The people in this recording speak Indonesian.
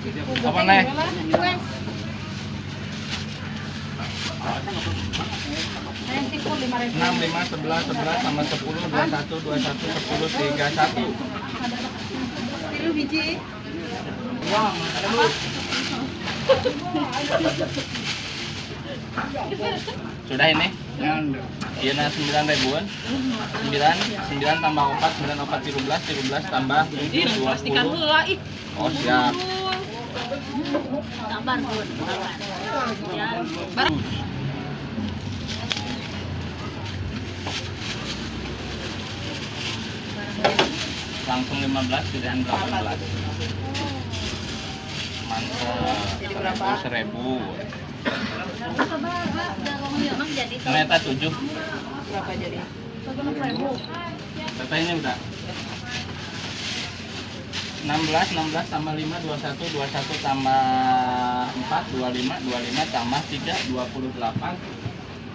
Apa nih? Yang tipur 5.000. 6, 5, 11, 11 tambah 10, 21, 21, 10, 31. Tilu biji. Sudah ini? Iya, nah 9 ribuan. 9, 9 tambah 4, 9 4 13, 13 tambah 20. Pastikan heula ih. Oh, siap. Sabar, Bun. Sabar. Ya. Barang Langsung 15, pilihan 18. Mantap. Jadi berapa? 1.000. emang jadi Ternyata 7. Berapa jadi? 1.000. Tetenya udah 16, 16 tambah 5, 21, 21 tambah 4, 25, 25 tambah 3, 28.